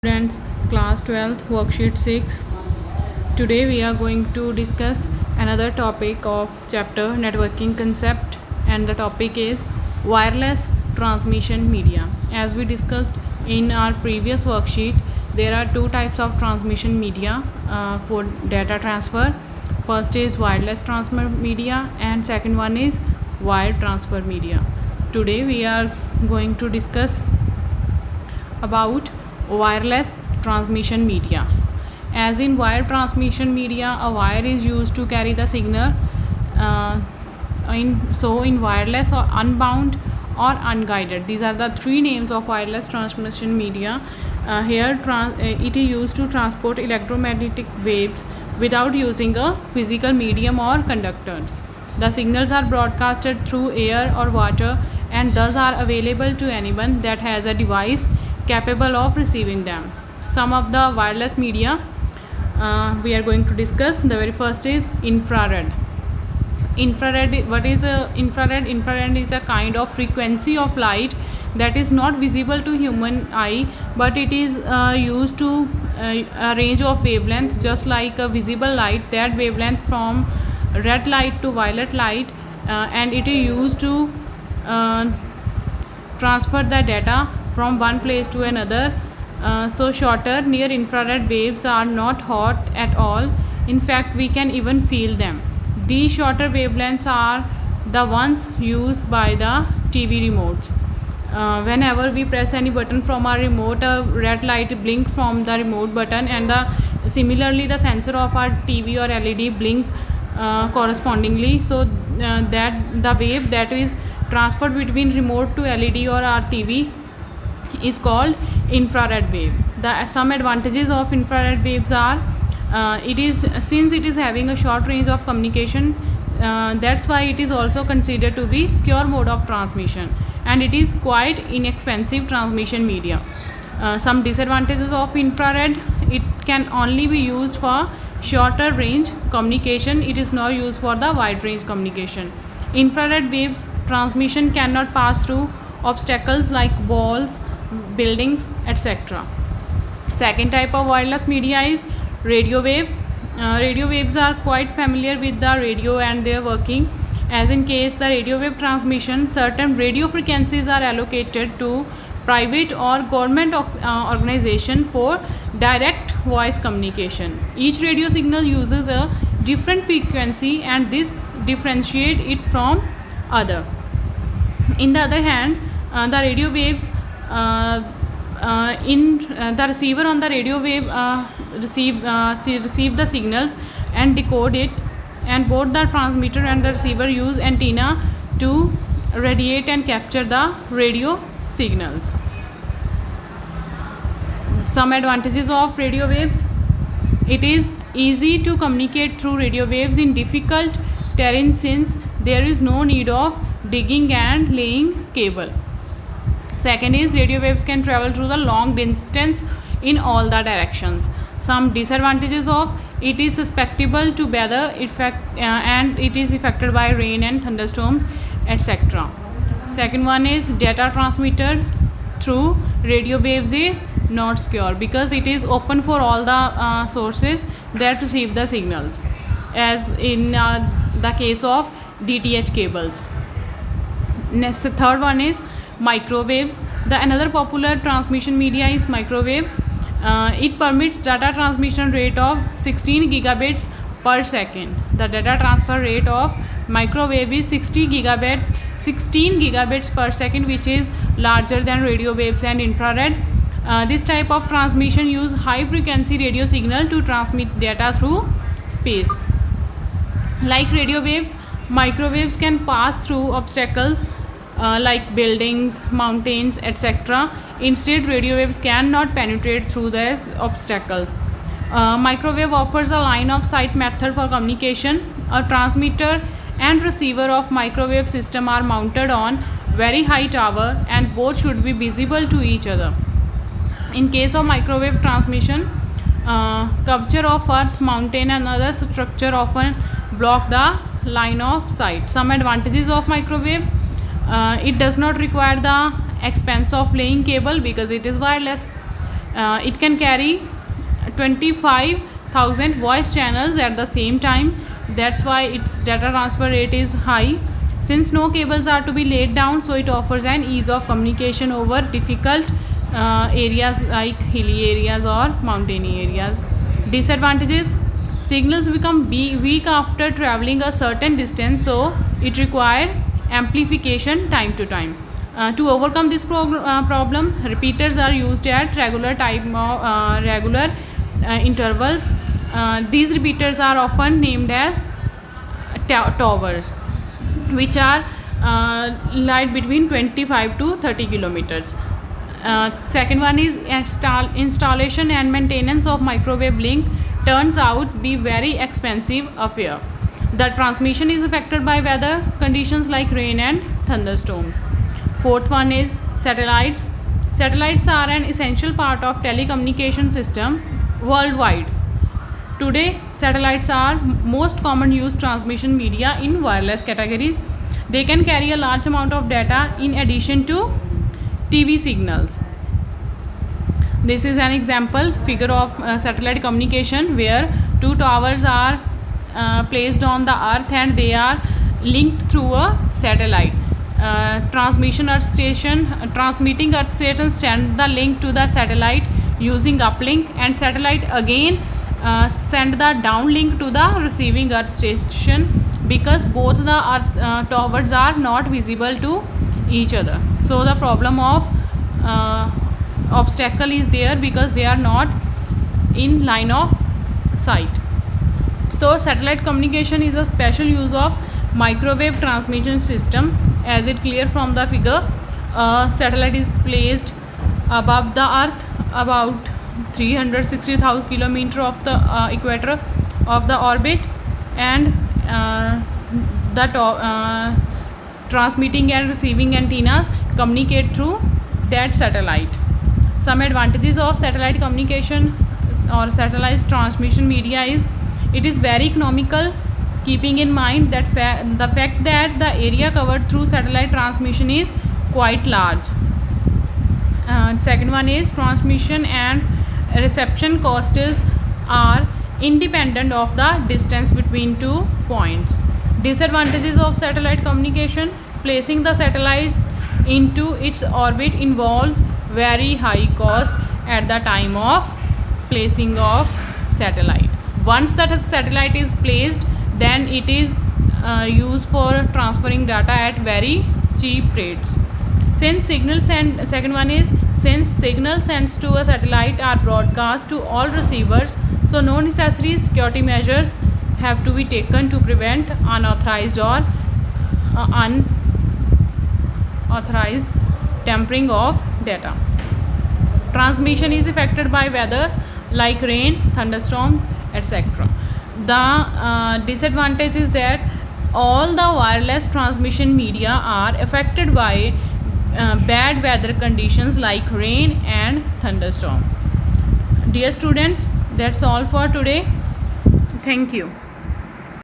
Students, class 12th, worksheet 6. Today we are going to discuss another topic of chapter networking concept, and the topic is wireless transmission media. As we discussed in our previous worksheet, there are two types of transmission media for data transfer. First is wireless transfer media and second one is wire transfer media. Today we are going to discuss about wireless transmission media. As in wire transmission media, a wire is used to carry the signal in wireless or unbound or unguided. These are the three names of wireless transmission media. It is used to transport electromagnetic waves without using a physical medium or conductors. The signals are broadcasted through air or water and thus are available to anyone that has a device capable of receiving them. Some of the wireless media we are going to discuss. The very first is infrared. What is infrared? Infrared is a kind of frequency of light that is not visible to human eye, but it is used to a range of wavelength, just like a visible light. That wavelength from red light to violet light, and it is used to transfer the data from one place to another. So shorter near infrared waves are not hot at all. In fact, we can even feel them. These shorter wavelengths are the ones used by the TV remotes. Whenever we press any button from our remote, a red light blinks from the remote button, and similarly the sensor of our TV or LED blink correspondingly. So that the wave that is transferred between remote to LED or our TV is called infrared wave. Some advantages of infrared waves are since it is having a short range of communication, that's why it is also considered to be secure mode of transmission, and it is quite inexpensive transmission media. Some disadvantages of infrared: it can only be used for shorter range communication. It is not used for the wide range communication. Infrared waves transmission cannot pass through obstacles like walls, buildings, etc. Second type of wireless media is radio wave. Radio waves are quite familiar with the radio and their working. As in case the radio wave transmission, certain radio frequencies are allocated to private or government organization for direct voice communication. Each radio signal uses a different frequency and this differentiates it from other. In the other hand, the radio waves the receiver on the radio wave receive the signals and decode it, and both the transmitter and the receiver use antenna to radiate and capture the radio signals. Some advantages of radio waves: it is easy to communicate through radio waves in difficult terrain since there is no need of digging and laying cable. Second is radio waves can travel through the long distance in all the directions. Some disadvantages of: it is susceptible to weather effect and it is affected by rain and thunderstorms, etc. Second one is data transmitted through radio waves is not secure because it is open for all the sources that receive the signals, as in the case of DTH cables. Next, the third one is microwaves. The another popular transmission media is microwave. It permits data transmission rate of 16 gigabits per second. The data transfer rate of microwave is 16 gigabits per second, which is larger than radio waves and infrared. This type of transmission use high frequency radio signal to transmit data through space. Like radio waves, microwaves can pass through obstacles like buildings, mountains, etc. Instead, radio waves cannot penetrate through the obstacles. Microwave offers a line of sight method for communication. A transmitter and receiver of microwave system are mounted on very high tower and both should be visible to each other. In case of microwave transmission, curvature of earth, mountain and other structure often block the line of sight. Some advantages of microwave: it does not require the expense of laying cable because it is wireless. It can carry 25,000 voice channels at the same time. That's why its data transfer rate is high. Since no cables are to be laid down, so it offers an ease of communication over difficult areas like hilly areas or mountainy areas. Disadvantages: signals become weak after traveling a certain distance, so it requires amplification time to time. To overcome this problem, repeaters are used at regular intervals. These repeaters are often named as towers, which are light between 25 to 30 kilometers. Second one is installation and maintenance of microwave link turns out be very expensive affair. The transmission is affected by weather conditions like rain and thunderstorms. Fourth one is satellites. Satellites are an essential part of telecommunication system worldwide. Today, satellites are most common used transmission media in wireless categories. They can carry a large amount of data in addition to TV signals. This is an example figure of satellite communication where two towers are placed on the earth and they are linked through a satellite. Transmitting earth station send the link to the satellite using uplink, and satellite again send the downlink to the receiving earth station, because both the earth towers are not visible to each other. So the problem of obstacle is there because they are not in line of sight. So satellite communication is a special use of microwave transmission system. As it clear from the figure, satellite is placed above the earth about 360,000 kilometer of the equator of the orbit, and the transmitting and receiving antennas communicate through that satellite. Some advantages of satellite communication or satellite transmission media is it is very economical, keeping in mind that the fact that the area covered through satellite transmission is quite large. Second one is transmission and reception costs are independent of the distance between 2 points. Disadvantages of satellite communication: placing the satellite into its orbit involves very high cost at the time of placing of satellite. Once that satellite is placed, then it is used for transferring data at very cheap rates. Since signal sends to a satellite are broadcast to all receivers, so no necessary security measures have to be taken to prevent unauthorized or unauthorized tampering of data. Transmission is affected by weather like rain, thunderstorm, etc. The disadvantage is that all the wireless transmission media are affected by bad weather conditions like rain and thunderstorm. Dear students, that's all for today. Thank you.